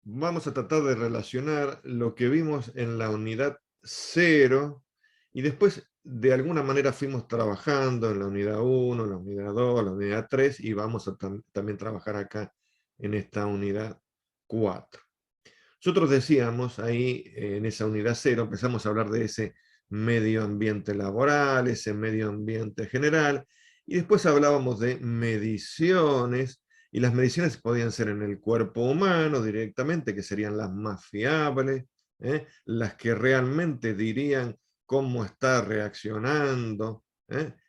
vamos a tratar de relacionar lo que vimos en la unidad 0 y después de alguna manera fuimos trabajando en la unidad 1, la unidad 2, la unidad 3 y vamos a también trabajar acá en esta unidad 4. Nosotros decíamos ahí en esa unidad 0, empezamos a hablar de ese medio ambiente laboral, ese medio ambiente general, y después hablábamos de mediciones, y las mediciones podían ser en el cuerpo humano directamente, que serían las más fiables, las que realmente dirían cómo está reaccionando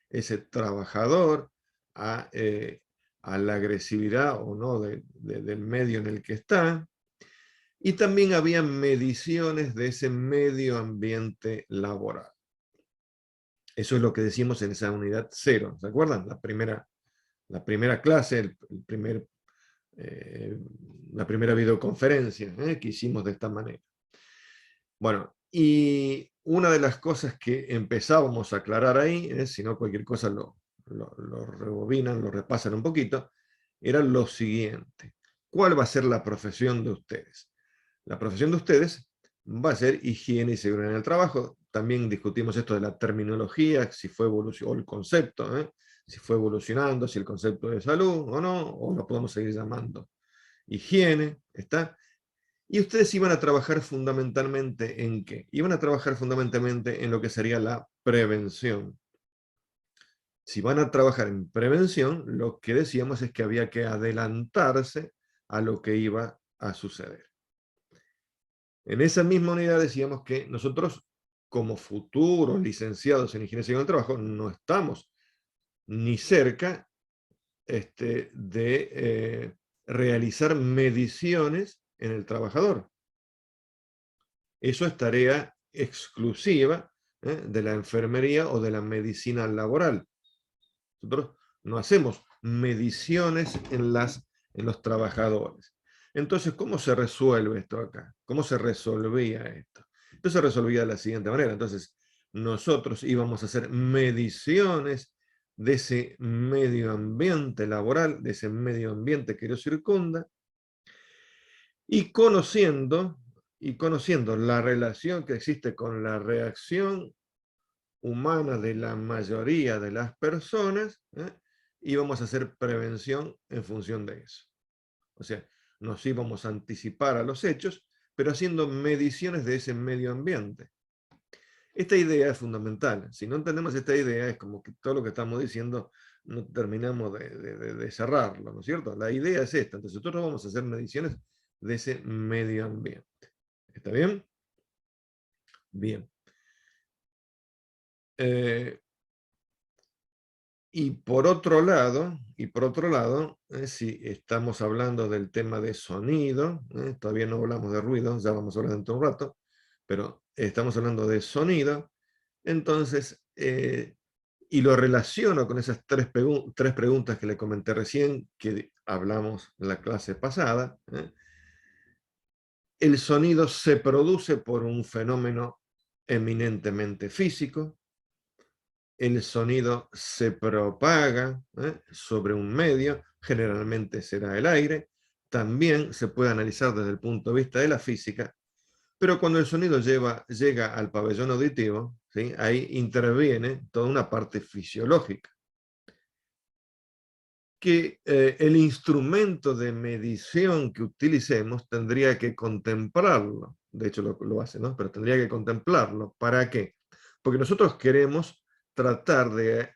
ese trabajador a la agresividad o no del medio en el que está. Y también había mediciones de ese medio ambiente laboral. Eso es lo que decimos en esa unidad 0. ¿Se acuerdan? La primera clase, eh, la primera videoconferencia que hicimos de esta manera. Bueno, y una de las cosas que empezábamos a aclarar ahí, si no cualquier cosa lo rebobinan, lo repasan un poquito, era lo siguiente. ¿Cuál va a ser la profesión de ustedes? La profesión de ustedes va a ser higiene y seguridad en el trabajo. También discutimos esto de la terminología, si fue evolucionando, o el concepto, si fue evolucionando, si el concepto de salud o no, o lo podemos seguir llamando higiene, ¿está? Y ustedes iban a trabajar fundamentalmente ¿en qué? Iban a trabajar fundamentalmente en lo que sería la prevención. Si van a trabajar en prevención, lo que decíamos es que había que adelantarse a lo que iba a suceder. En esa misma unidad decíamos que nosotros, como futuros licenciados en Ingeniería del Trabajo, no estamos ni cerca de realizar mediciones en el trabajador. Eso es tarea exclusiva de la enfermería o de la medicina laboral. Nosotros no hacemos mediciones en los trabajadores. Entonces, ¿cómo se resuelve esto acá? ¿Cómo se resolvía esto? Esto se resolvía de la siguiente manera. Entonces, nosotros íbamos a hacer mediciones de ese medio ambiente laboral, de ese medio ambiente que lo circunda, y conociendo la relación que existe con la reacción humana de la mayoría de las personas, íbamos a hacer prevención en función de eso. O sea, nos íbamos a anticipar a los hechos, pero haciendo mediciones de ese medio ambiente. Esta idea es fundamental. Si no entendemos esta idea, es como que todo lo que estamos diciendo no terminamos de cerrarlo, ¿no es cierto? La idea es esta. Entonces nosotros vamos a hacer mediciones de ese medio ambiente. ¿Está bien? Bien. Y por otro lado, si estamos hablando del tema de sonido, todavía no hablamos de ruido, ya vamos a hablar dentro de un rato, pero estamos hablando de sonido, entonces, y lo relaciono con esas tres preguntas que le comenté recién, que hablamos en la clase pasada. El sonido se produce por un fenómeno eminentemente físico. El sonido se propaga sobre un medio, generalmente será el aire. También se puede analizar desde el punto de vista de la física, pero cuando el sonido llega al pabellón auditivo, ¿sí? Ahí interviene toda una parte fisiológica, que el instrumento de medición que utilicemos tendría que contemplarlo. De hecho lo hace, ¿no? Pero tendría que contemplarlo. ¿Para qué? Porque nosotros queremos tratar de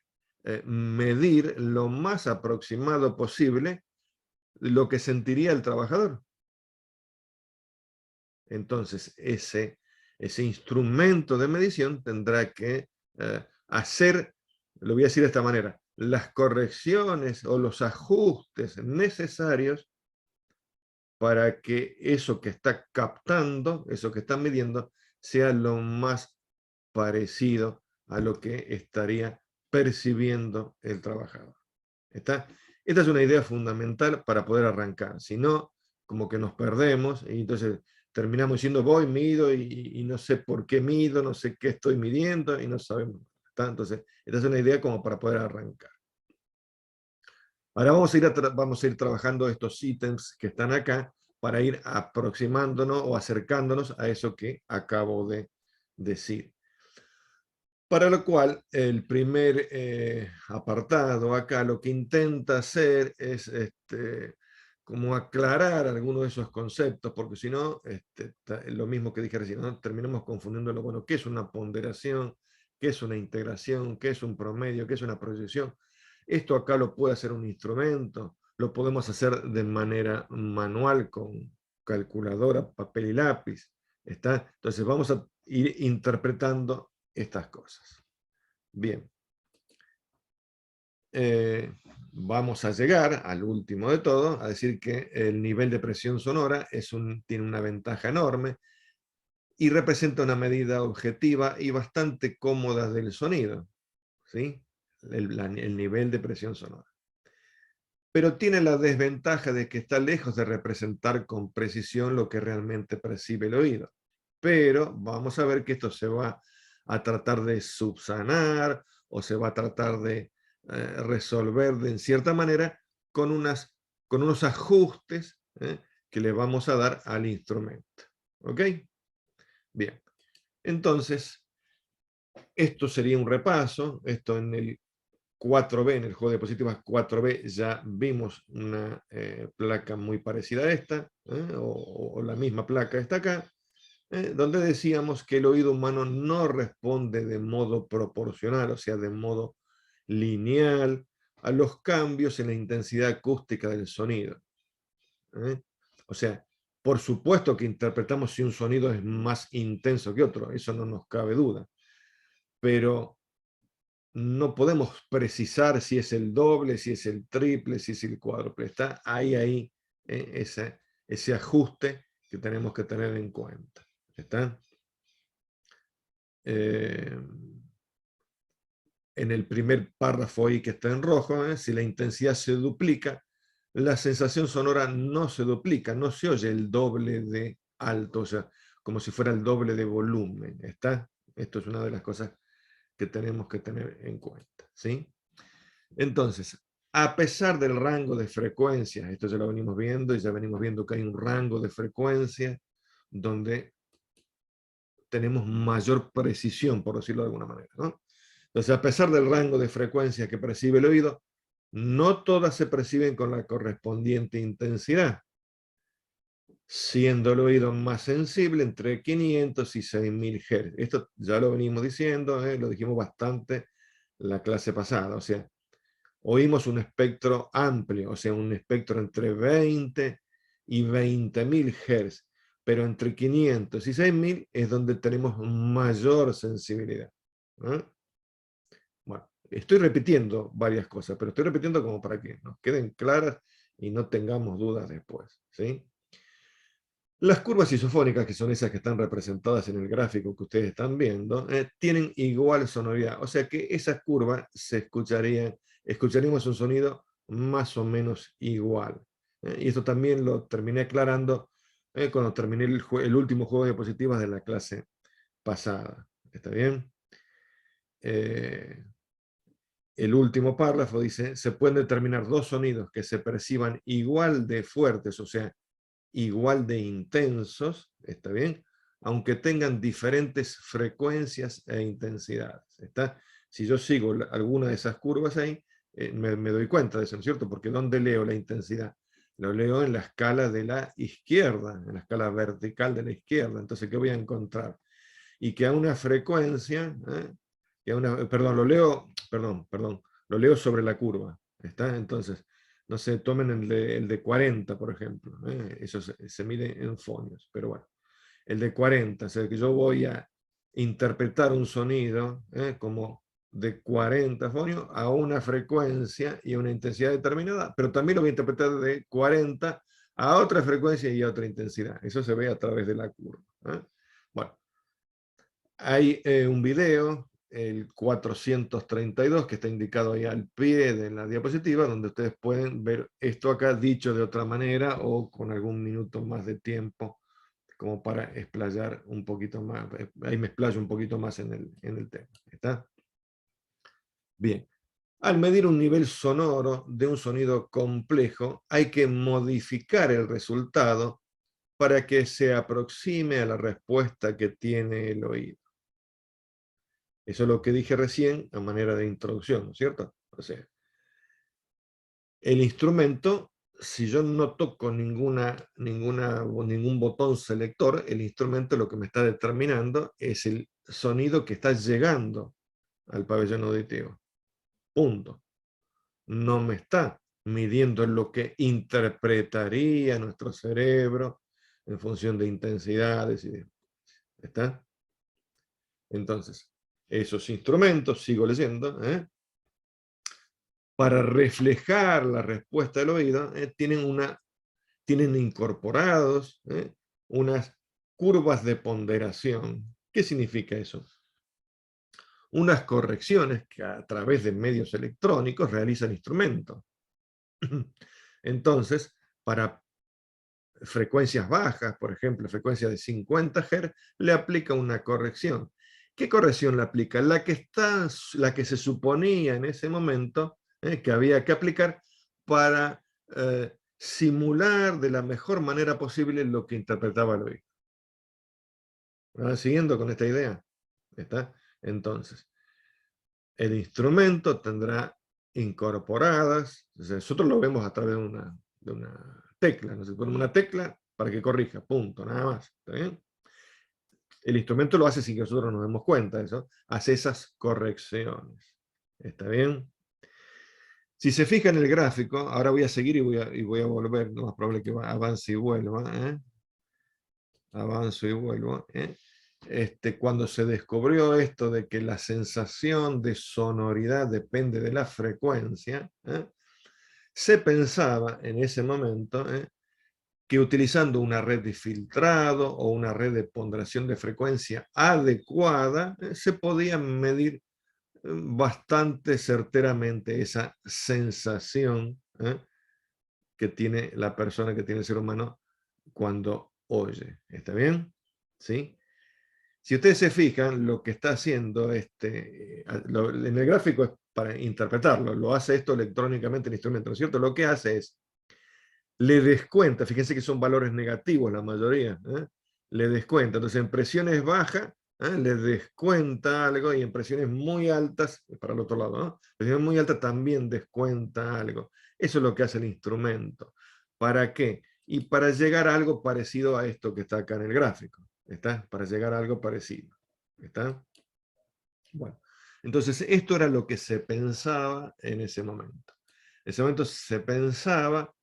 medir lo más aproximado posible lo que sentiría el trabajador. Entonces, ese instrumento de medición tendrá que hacer, lo voy a decir de esta manera, las correcciones o los ajustes necesarios para que eso que está captando, eso que está midiendo, sea lo más parecido a lo que estaría percibiendo el trabajador. ¿Está? Esta es una idea fundamental para poder arrancar. Si no, como que nos perdemos y entonces terminamos diciendo voy, mido y no sé por qué mido, no sé qué estoy midiendo y no sabemos. ¿Está? Entonces, esta es una idea como para poder arrancar. Ahora vamos a ir trabajando estos ítems que están acá para ir aproximándonos o acercándonos a eso que acabo de decir. Para lo cual, el primer apartado acá lo que intenta hacer es como aclarar algunos de esos conceptos, porque si no, lo mismo que dije recién, ¿no? Terminamos confundiendo lo bueno, qué es una ponderación, qué es una integración, qué es un promedio, qué es una proyección. Esto acá lo puede hacer un instrumento, lo podemos hacer de manera manual con calculadora, papel y lápiz. ¿Está? Entonces vamos a ir interpretando estas cosas. Bien. Vamos a llegar al último de todo, a decir que el nivel de presión sonora tiene una ventaja enorme y representa una medida objetiva y bastante cómoda del sonido, ¿sí? El nivel de presión sonora. Pero tiene la desventaja de que está lejos de representar con precisión lo que realmente percibe el oído. Pero vamos a ver que esto se va a tratar de subsanar o se va a tratar de resolver en cierta manera con unos ajustes que le vamos a dar al instrumento. ¿Ok? Bien. Entonces, esto sería un repaso. Esto en el 4B, en el juego de diapositivas 4B, ya vimos una placa muy parecida a esta, o la misma placa está acá, donde decíamos que el oído humano no responde de modo proporcional, o sea, de modo lineal, a los cambios en la intensidad acústica del sonido. O sea, por supuesto que interpretamos si un sonido es más intenso que otro, eso no nos cabe duda, pero no podemos precisar si es el doble, si es el triple, si es el cuádruple. Está ahí ese ajuste que tenemos que tener en cuenta. ¿Está? En el primer párrafo ahí que está en rojo, si la intensidad se duplica, la sensación sonora no se duplica, no se oye el doble de alto, o sea, como si fuera el doble de volumen. ¿Está? Esto es una de las cosas que tenemos que tener en cuenta, ¿sí? Entonces, a pesar del rango de frecuencias, esto ya lo venimos viendo y ya venimos viendo que hay un rango de frecuencia donde tenemos mayor precisión, por decirlo de alguna manera, ¿no? Entonces, a pesar del rango de frecuencias que percibe el oído, no todas se perciben con la correspondiente intensidad, siendo el oído más sensible entre 500 y 6000 Hz. Esto ya lo venimos diciendo, lo dijimos bastante la clase pasada, o sea, oímos un espectro amplio, o sea, un espectro entre 20 y 20.000 Hz, pero entre 500 y 6.000 es donde tenemos mayor sensibilidad. Bueno, estoy repitiendo varias cosas, pero estoy repitiendo como para que nos queden claras y no tengamos dudas después, ¿sí? Las curvas isofónicas, que son esas que están representadas en el gráfico que ustedes están viendo, tienen igual sonoridad. O sea que esas curvas escucharíamos un sonido más o menos igual. Y esto también lo terminé aclarando cuando terminé el último juego de diapositivas de la clase pasada. ¿Está bien? El último párrafo dice, se pueden determinar dos sonidos que se perciban igual de fuertes, o sea, igual de intensos, ¿está bien? Aunque tengan diferentes frecuencias e intensidades, ¿está? Si yo sigo alguna de esas curvas ahí, me doy cuenta de eso, ¿no es cierto? Porque ¿dónde leo la intensidad? Lo leo en la escala de la izquierda, en la escala vertical de la izquierda. Entonces, ¿qué voy a encontrar? Y que a una frecuencia, perdón, lo leo sobre la curva, ¿está? Entonces, no sé, tomen el de 40, por ejemplo. Eso se mide en fonios, pero bueno. El de 40, o sea que yo voy a interpretar un sonido como de 40 fonios a una frecuencia y a una intensidad determinada, pero también lo voy a interpretar de 40 a otra frecuencia y a otra intensidad. Eso se ve a través de la curva. Bueno, hay un video, el 432, que está indicado ahí al pie de la diapositiva, donde ustedes pueden ver esto acá dicho de otra manera o con algún minuto más de tiempo, como para explayar un poquito más. Ahí me explayo un poquito más en el tema. ¿Está? Bien. Al medir un nivel sonoro de un sonido complejo, hay que modificar el resultado para que se aproxime a la respuesta que tiene el oído. Eso es lo que dije recién a manera de introducción, ¿no es cierto? O sea, el instrumento, si yo no toco ningún botón selector, el instrumento lo que me está determinando es el sonido que está llegando al pabellón auditivo. Punto. No me está midiendo lo que interpretaría nuestro cerebro en función de intensidades y de... ¿Está? Entonces, esos instrumentos, sigo leyendo, para reflejar la respuesta del oído, tienen incorporados unas curvas de ponderación. ¿Qué significa eso? Unas correcciones que a través de medios electrónicos realiza el instrumento. Entonces, para frecuencias bajas, por ejemplo, frecuencia de 50 Hz, le aplica una corrección. ¿Qué corrección le aplica? La que se suponía en ese momento que había que aplicar para simular de la mejor manera posible lo que interpretaba el oído. ¿Van siguiendo con esta idea? ¿Está? Entonces, el instrumento tendrá incorporadas, nosotros lo vemos a través de una tecla, ¿no? Se pone una tecla para que corrija, punto, nada más. ¿Está bien? El instrumento lo hace sin que nosotros nos demos cuenta de eso, hace esas correcciones. ¿Está bien? Si se fija en el gráfico, ahora voy a seguir y voy a volver, lo más probable que avance y vuelva, avanzo y vuelvo, cuando se descubrió esto de que la sensación de sonoridad depende de la frecuencia, se pensaba en ese momento que utilizando una red de filtrado o una red de ponderación de frecuencia adecuada, se podía medir bastante certeramente esa sensación que tiene la persona, que tiene el ser humano cuando oye. ¿Está bien? ¿Sí? Si ustedes se fijan, lo que está haciendo en el gráfico es para interpretarlo, lo hace esto electrónicamente el instrumento, ¿no es cierto? Lo que hace es, le descuenta, fíjense que son valores negativos la mayoría, le descuenta, entonces en presiones bajas, le descuenta algo, y en presiones muy altas, para el otro lado, ¿no? Presiones muy altas también descuenta algo. Eso es lo que hace el instrumento. ¿Para qué? Y para llegar a algo parecido a esto que está acá en el gráfico. ¿Está? Para llegar a algo parecido. ¿Está? Bueno, entonces esto era lo que se pensaba en ese momento. En ese momento se pensaba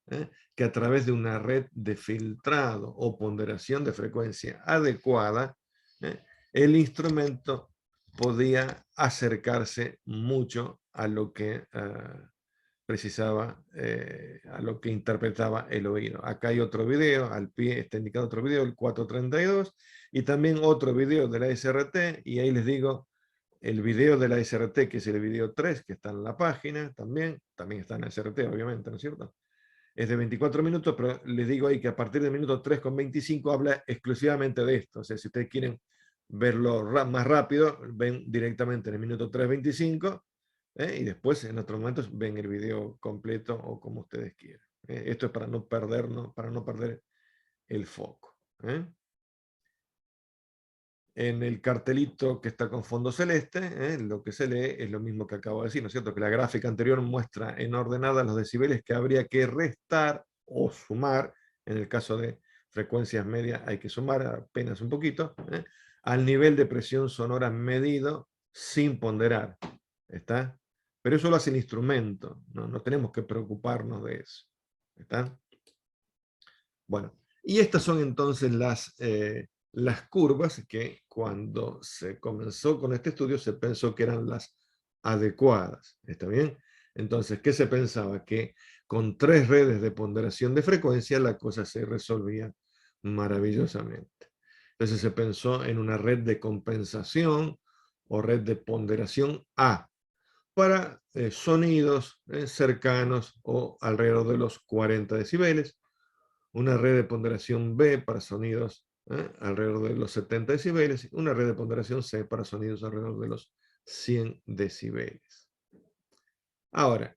que a través de una red de filtrado o ponderación de frecuencia adecuada, el instrumento podía acercarse mucho a lo que precisaba, a lo que interpretaba el oído. Acá hay otro video, al pie está indicado otro video, el 432, y también otro video de la SRT, y ahí les digo, el video de la SRT, que es el video 3, que está en la página, también está en la SRT, obviamente, ¿no es cierto? Es de 24 minutos, pero les digo ahí que a partir del minuto 3,25 habla exclusivamente de esto. O sea, si ustedes quieren verlo más rápido, ven directamente en el minuto 3,25, y después en otros momentos ven el video completo o como ustedes quieran. Esto es para no perder el foco. En el cartelito que está con fondo celeste, lo que se lee es lo mismo que acabo de decir, ¿no es cierto? Que la gráfica anterior muestra en ordenada los decibeles que habría que restar o sumar, en el caso de frecuencias medias hay que sumar apenas un poquito, al nivel de presión sonora medido sin ponderar. ¿Está? Pero eso lo hace el instrumento, no tenemos que preocuparnos de eso. ¿Está? Bueno, y estas son entonces las curvas que cuando se comenzó con este estudio se pensó que eran las adecuadas. ¿Está bien? Entonces, ¿qué se pensaba? Que con 3 redes de ponderación de frecuencia la cosa se resolvía maravillosamente. Entonces se pensó en una red de compensación o red de ponderación A para sonidos cercanos o alrededor de los 40 decibeles, una red de ponderación B para sonidos alrededor de los 70 decibeles, una red de ponderación C para sonidos alrededor de los 100 decibeles. Ahora,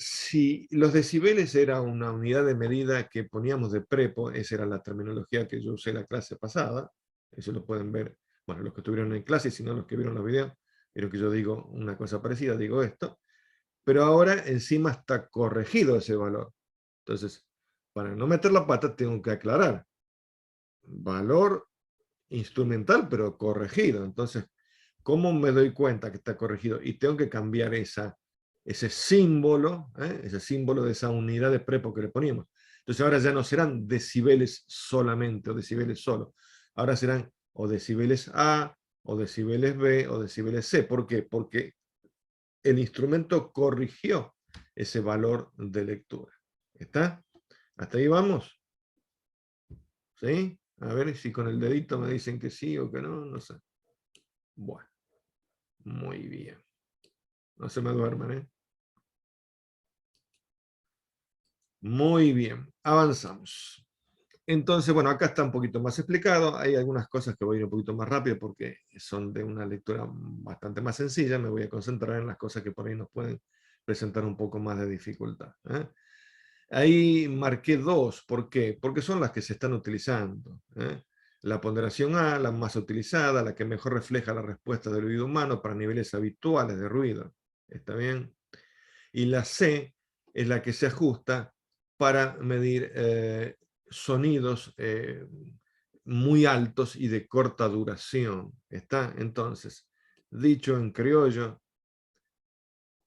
si los decibeles era una unidad de medida que poníamos de prepo, esa era la terminología que yo usé en la clase pasada, eso lo pueden ver, bueno, los que estuvieron en clase, si no los que vieron los videos, vieron que yo digo una cosa parecida, digo esto, pero ahora encima está corregido ese valor. Entonces, para no meter la pata, tengo que aclarar. Valor instrumental, pero corregido. Entonces, ¿cómo me doy cuenta que está corregido? Y tengo que cambiar ese símbolo de esa unidad de prepo que le poníamos. Entonces ahora ya no serán decibeles solamente o decibeles solo. Ahora serán o decibeles A, o decibeles B, o decibeles C. ¿Por qué? Porque el instrumento corrigió ese valor de lectura. ¿Está? ¿Hasta ahí vamos? ¿Sí? A ver si con el dedito me dicen que sí o que no, no sé. Bueno, muy bien. No se me duerman, ¿eh? Muy bien, avanzamos. Entonces, bueno, acá está un poquito más explicado. Hay algunas cosas que voy a ir un poquito más rápido porque son de una lectura bastante más sencilla. Me voy a concentrar en las cosas que por ahí nos pueden presentar un poco más de dificultad. Ahí marqué dos. ¿Por qué? Porque son las que se están utilizando. La ponderación A, la más utilizada, la que mejor refleja la respuesta del oído humano para niveles habituales de ruido. ¿Está bien? Y la C es la que se ajusta para medir sonidos muy altos y de corta duración. ¿Está? Entonces, dicho en criollo,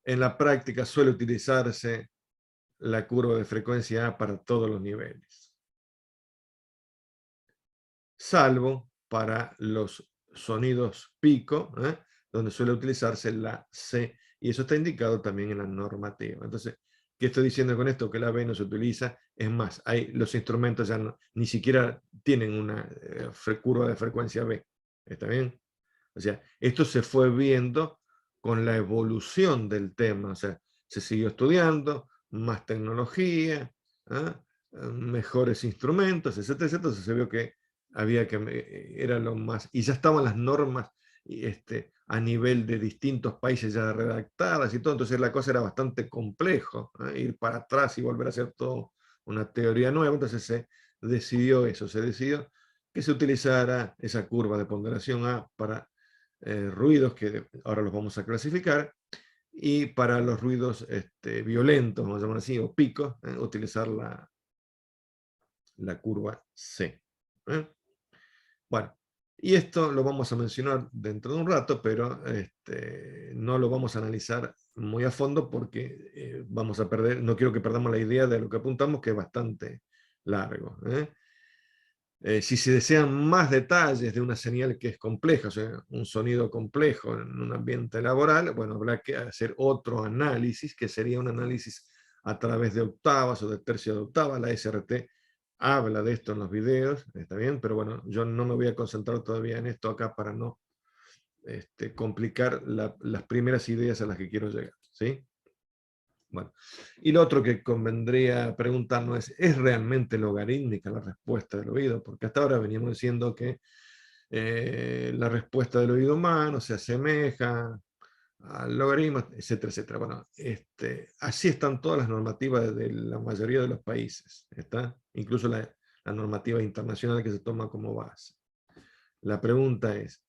en la práctica suele utilizarse la curva de frecuencia A para todos los niveles, salvo para los sonidos pico, donde suele utilizarse la C, y eso está indicado también en la normativa. Entonces, ¿qué estoy diciendo con esto? Que la B no se utiliza. Es más, los instrumentos ya ni siquiera tienen una curva de frecuencia B. ¿Está bien? O sea, esto se fue viendo con la evolución del tema. O sea, se siguió estudiando, más tecnología, mejores instrumentos, etcétera, etcétera. Entonces se vio que había era lo más, y ya estaban las normas a nivel de distintos países ya redactadas y todo, entonces la cosa era bastante complejo, ir para atrás y volver a hacer todo una teoría nueva. Entonces se decidió eso, se decidió que se utilizara esa curva de ponderación A para ruidos, que ahora los vamos a clasificar, y para los ruidos violentos, vamos a llamar así, o picos, utilizar la curva C. Bueno, y esto lo vamos a mencionar dentro de un rato, pero no lo vamos a analizar muy a fondo porque vamos a perder, no quiero que perdamos la idea de lo que apuntamos, que es bastante largo. Si se desean más detalles de una señal que es compleja, o sea, un sonido complejo en un ambiente laboral, bueno, habrá que hacer otro análisis, que sería un análisis a través de octavas o de tercio de octava. La SRT habla de esto en los videos, está bien, pero bueno, yo no me voy a concentrar todavía en esto acá para no complicar las primeras ideas a las que quiero llegar, ¿sí? Bueno, y lo otro que convendría preguntarnos ¿es realmente logarítmica la respuesta del oído? Porque hasta ahora veníamos diciendo que la respuesta del oído humano se asemeja al logaritmo, etcétera, etcétera. Bueno, así están todas las normativas de la mayoría de los países, ¿está? Incluso la normativa internacional que se toma como base. La pregunta ¿es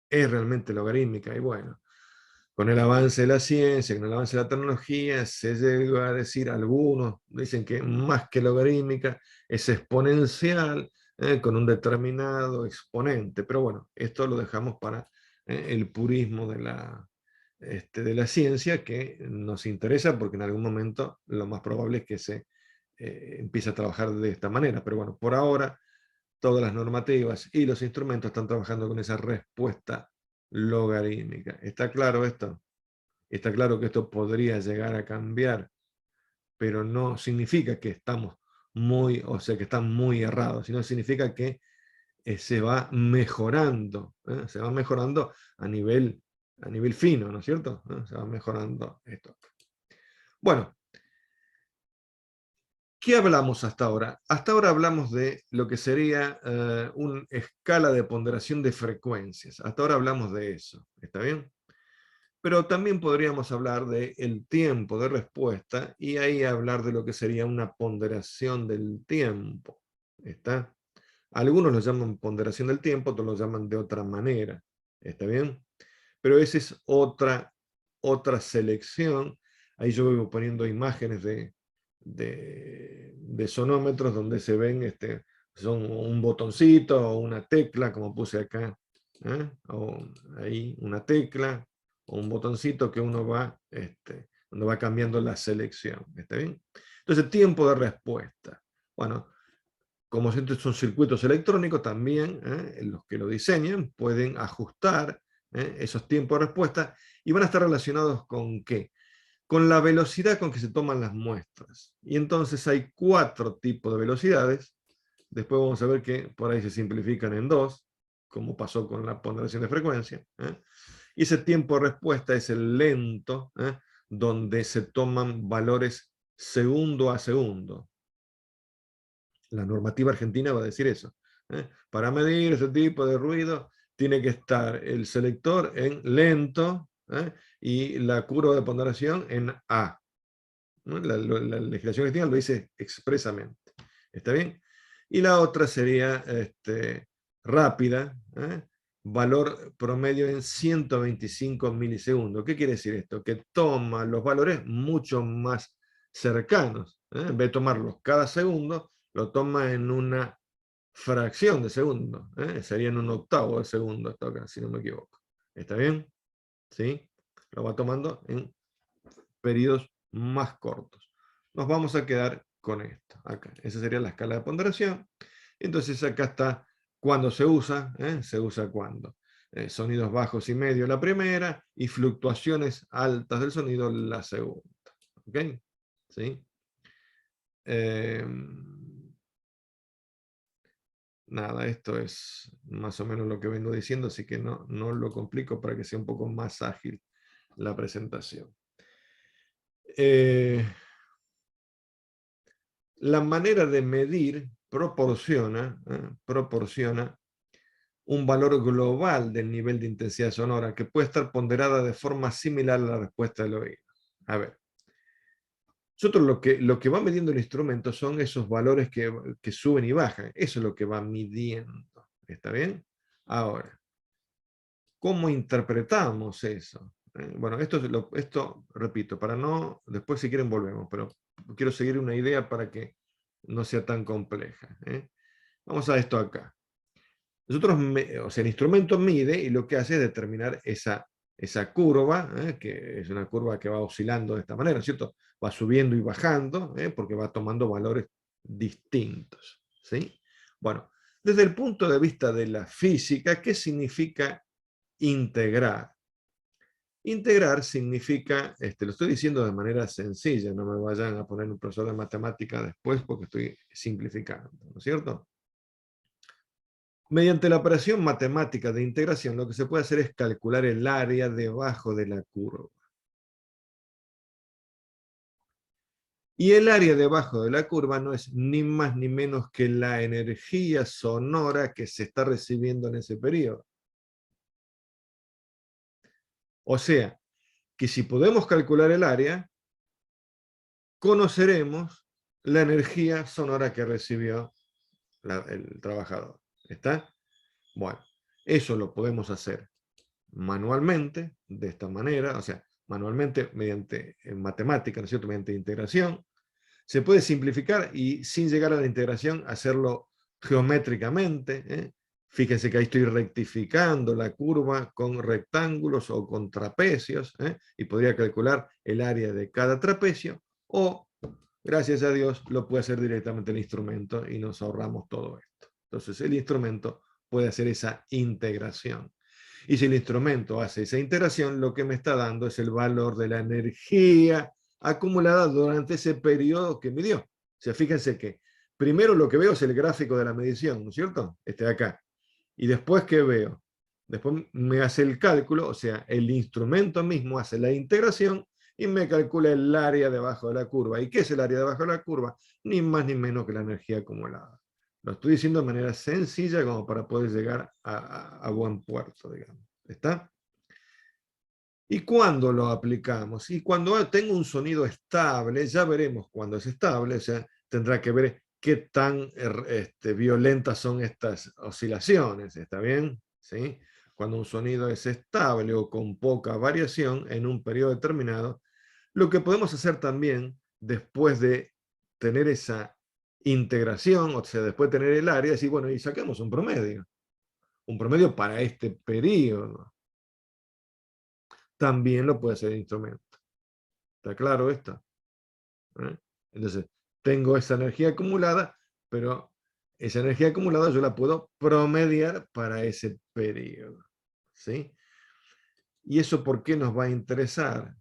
realmente logarítmica? Y bueno, con el avance de la ciencia, con el avance de la tecnología, se llega a decir, algunos dicen que más que logarítmica es exponencial, con un determinado exponente. Pero bueno, esto lo dejamos para el purismo de la ciencia, que nos interesa porque en algún momento lo más probable es que se empiece a trabajar de esta manera. Pero bueno, por ahora todas las normativas y los instrumentos están trabajando con esa respuesta logarítmica. ¿Está claro esto? Está claro que esto podría llegar a cambiar, pero no significa que estamos muy, o sea, que están muy errados, sino significa que se va mejorando, se va mejorando a nivel fino, ¿no es cierto? Se va mejorando esto. Bueno, ¿qué hablamos hasta ahora? Hasta ahora hablamos de lo que sería una escala de ponderación de frecuencias. Hasta ahora hablamos de eso, ¿está bien? Pero también podríamos hablar del tiempo de respuesta y ahí hablar de lo que sería una ponderación del tiempo. ¿Está? Algunos lo llaman ponderación del tiempo, otros lo llaman de otra manera. ¿Está bien? Pero esa es otra selección. Ahí yo voy poniendo imágenes de sonómetros donde se ven, son un botoncito o una tecla, como puse acá, o ahí una tecla o un botoncito que uno va, donde va cambiando la selección. ¿Está bien? Entonces, tiempo de respuesta. Bueno, como son circuitos electrónicos, también los que lo diseñan pueden ajustar esos tiempos de respuesta y van a estar relacionados con ¿qué? Con la velocidad con que se toman las muestras. Y entonces hay 4 tipos de velocidades. Después vamos a ver que por ahí se simplifican en 2, como pasó con la ponderación de frecuencia. Y ese tiempo de respuesta es el lento, donde se toman valores segundo a segundo. La normativa argentina va a decir eso. Para medir ese tipo de ruido tiene que estar el selector en lento y la curva de ponderación en A. La legislación argentina lo dice expresamente. ¿Está bien? Y la otra sería rápida, valor promedio en 125 milisegundos. ¿Qué quiere decir esto? Que toma los valores mucho más cercanos. En vez de tomarlos cada segundo, lo toma en una fracción de segundo. Sería en un octavo de segundo, esto acá, si no me equivoco. ¿Está bien? ¿Sí? Lo va tomando en periodos más cortos. Nos vamos a quedar con esto. Acá. Esa sería la escala de ponderación. Entonces acá está cuando se usa. Se usa cuando. Sonidos bajos y medios la primera y fluctuaciones altas del sonido la segunda. ¿Ok? ¿Sí? Nada, esto es más o menos lo que vengo diciendo, así que no lo complico para que sea un poco más ágil la presentación. La manera de medir proporciona un valor global del nivel de intensidad sonora que puede estar ponderada de forma similar a la respuesta del oído. A ver, nosotros lo que va midiendo el instrumento son esos valores que suben y bajan. Eso es lo que va midiendo. ¿Está bien? Ahora, ¿cómo interpretamos eso? Bueno, esto, repito, para no, después si quieren volvemos, pero quiero seguir una idea para que no sea tan compleja. Vamos a esto acá. Nosotros, o sea, el instrumento mide y lo que hace es determinar esa curva, que es una curva que va oscilando de esta manera, ¿cierto? Va subiendo y bajando, porque va tomando valores distintos, ¿sí? Bueno, desde el punto de vista de la física, ¿qué significa integrar? Integrar significa, lo estoy diciendo de manera sencilla, no me vayan a poner un profesor de matemática después porque estoy simplificando, ¿no es cierto? Mediante la operación matemática de integración, lo que se puede hacer es calcular el área debajo de la curva. Y el área debajo de la curva no es ni más ni menos que la energía sonora que se está recibiendo en ese periodo. O sea, que si podemos calcular el área, conoceremos la energía sonora que recibió el trabajador. ¿Está? Bueno, eso lo podemos hacer manualmente, de esta manera, o sea, manualmente mediante matemática, ¿no es cierto?, mediante integración. Se puede simplificar y sin llegar a la integración hacerlo geométricamente. Fíjense que ahí estoy rectificando la curva con rectángulos o con trapecios, y podría calcular el área de cada trapecio, o, gracias a Dios, lo puede hacer directamente el instrumento y nos ahorramos todo esto. Entonces el instrumento puede hacer esa integración. Y si el instrumento hace esa integración, lo que me está dando es el valor de la energía acumulada durante ese periodo que midió. O sea, fíjense que primero lo que veo es el gráfico de la medición, ¿no es cierto? Este de acá. Y después, ¿qué veo? Después me hace el cálculo, o sea, el instrumento mismo hace la integración y me calcula el área debajo de la curva. ¿Y qué es el área debajo de la curva? Ni más ni menos que la energía acumulada. Lo estoy diciendo de manera sencilla como para poder llegar a buen puerto, digamos. ¿Está? ¿Y cuándo lo aplicamos? Y cuando tengo un sonido estable, ya veremos cuándo es estable, o sea, tendrá que ver qué tan violentas son estas oscilaciones, ¿está bien? ¿Sí? Cuando un sonido es estable o con poca variación en un periodo determinado, lo que podemos hacer también después de tener esa integración, o sea, después de tener el área, decir, bueno, y saquemos un promedio para este periodo. También lo puede hacer el instrumento. ¿Está claro esto? ¿Eh? Entonces, tengo esa energía acumulada, pero esa energía acumulada yo la puedo promediar para ese periodo. ¿Sí? ¿Y eso por qué nos va a interesar?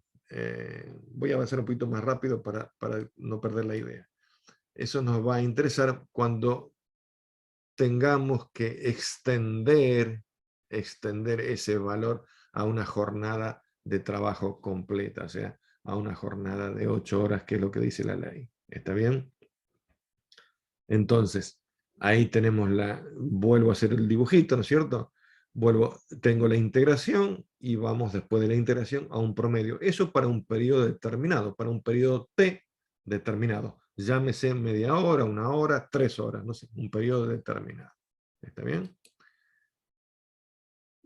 Voy a avanzar un poquito más rápido para no perder la idea. Eso nos va a interesar cuando tengamos que extender ese valor a una jornada de trabajo completa, o sea, a una jornada de 8 horas, que es lo que dice la ley. ¿Está bien? Entonces, ahí tenemos vuelvo a hacer el dibujito, ¿no es cierto? Tengo la integración y vamos después de la integración a un promedio. Eso para un periodo determinado, para un periodo T determinado. Llámese media hora, 1 hora, 3 horas, no sé, un periodo determinado. ¿Está bien?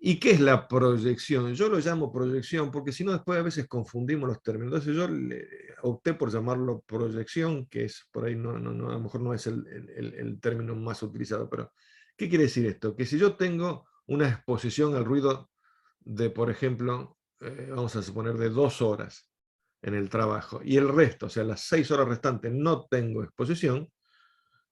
¿Y qué es la proyección? Yo lo llamo proyección porque si no después a veces confundimos los términos. Entonces yo opté por llamarlo proyección, que es por ahí a lo mejor no es el término más utilizado, pero ¿qué quiere decir esto? Que si yo tengo una exposición al ruido de, por ejemplo, vamos a suponer de 2 horas en el trabajo y el resto, o sea, las 6 horas restantes no tengo exposición,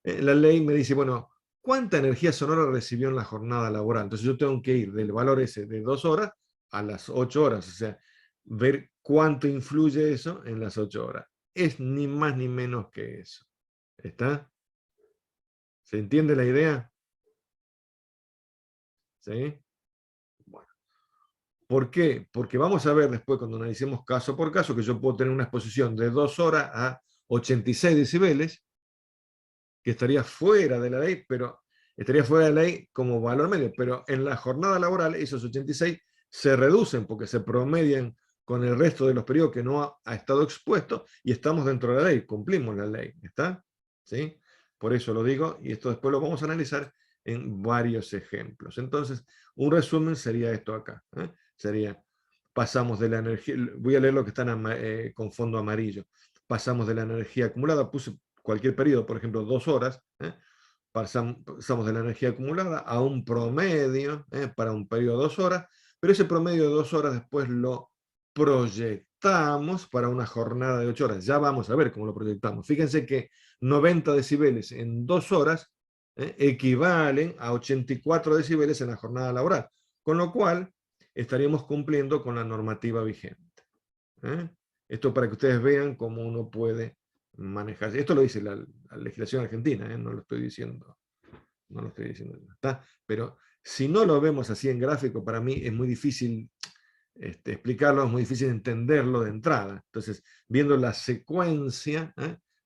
la ley me dice, bueno, ¿cuánta energía sonora recibió en la jornada laboral? Entonces yo tengo que ir del valor ese de 2 horas a las 8 horas, o sea, ver cuánto influye eso en las 8 horas. Es ni más ni menos que eso. ¿Está? ¿Se entiende la idea? ¿Sí? Bueno. ¿Por qué? Porque vamos a ver después cuando analicemos caso por caso que yo puedo tener una exposición de 2 horas a 86 decibeles, que estaría fuera de la ley, pero estaría fuera de la ley como valor medio, pero en la jornada laboral esos 86 se reducen porque se promedian con el resto de los periodos que no ha estado expuesto y estamos dentro de la ley, cumplimos la ley, ¿está? ¿Sí? Por eso lo digo y esto después lo vamos a analizar en varios ejemplos. Entonces, un resumen sería esto acá, ¿eh? Sería, pasamos de la energía, voy a leer lo que están con fondo amarillo, pasamos de la energía acumulada, puse cualquier periodo, por ejemplo, 2 horas, pasamos de la energía acumulada a un promedio para un periodo de 2 horas, pero ese promedio de 2 horas después lo proyectamos para una jornada de 8 horas. Ya vamos a ver cómo lo proyectamos. Fíjense que 90 decibeles en 2 horas equivalen a 84 decibeles en la jornada laboral, con lo cual estaríamos cumpliendo con la normativa vigente. ¿eh? Esto para que ustedes vean cómo uno puede manejar. Esto lo dice la legislación argentina, no lo estoy diciendo. No lo estoy diciendo. ¿Está? Pero si no lo vemos así en gráfico, para mí es muy difícil explicarlo, es muy difícil entenderlo de entrada. Entonces, viendo la secuencia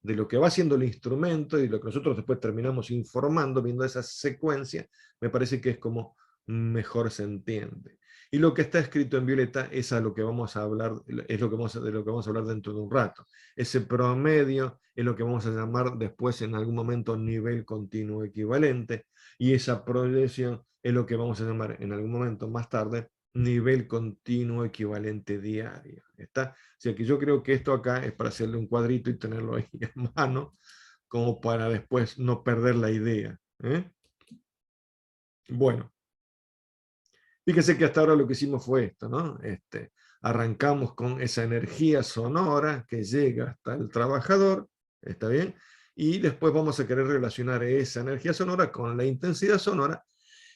de lo que va haciendo el instrumento y lo que nosotros después terminamos informando, viendo esa secuencia, me parece que es como mejor se entiende. Y lo que está escrito en violeta es a lo que vamos a hablar, es lo que de lo que vamos a hablar dentro de un rato. Ese promedio es lo que vamos a llamar después en algún momento nivel continuo equivalente, y esa proyección es lo que vamos a llamar en algún momento más tarde nivel continuo equivalente diario. ¿Está? O sea que yo creo que esto acá es para hacerle un cuadrito y tenerlo ahí en mano, como para después no perder la idea. Bueno, fíjese que hasta ahora lo que hicimos fue esto, ¿no? Arrancamos con esa energía sonora que llega hasta el trabajador, ¿está bien? Y después vamos a querer relacionar esa energía sonora con la intensidad sonora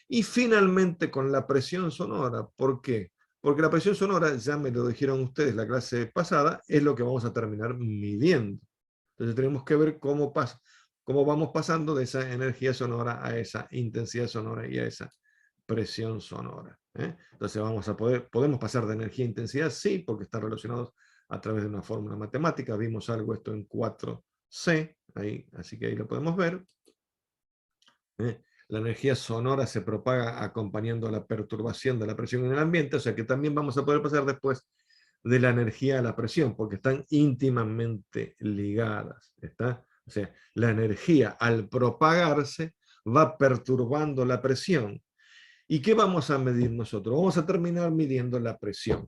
y finalmente con la presión sonora. ¿Por qué? Porque la presión sonora, ya me lo dijeron ustedes la clase pasada, es lo que vamos a terminar midiendo. Entonces tenemos que ver cómo vamos pasando de esa energía sonora a esa intensidad sonora y a esa presión sonora. Entonces podemos pasar de energía a intensidad, sí, porque están relacionados a través de una fórmula matemática. Vimos algo esto en 4C, así que ahí lo podemos ver. la energía sonora se propaga acompañando la perturbación de la presión en el ambiente, o sea que también vamos a poder pasar después de la energía a la presión, porque están íntimamente ligadas. ¿Está? O sea, la energía al propagarse va perturbando la presión. ¿Y qué vamos a medir nosotros? Vamos a terminar midiendo la presión.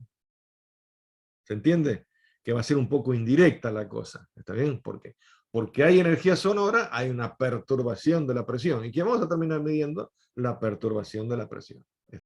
¿Se entiende? Que va a ser un poco indirecta la cosa. ¿Está bien? ¿Por qué? Porque hay energía sonora, hay una perturbación de la presión. ¿Y qué vamos a terminar midiendo? La perturbación de la presión.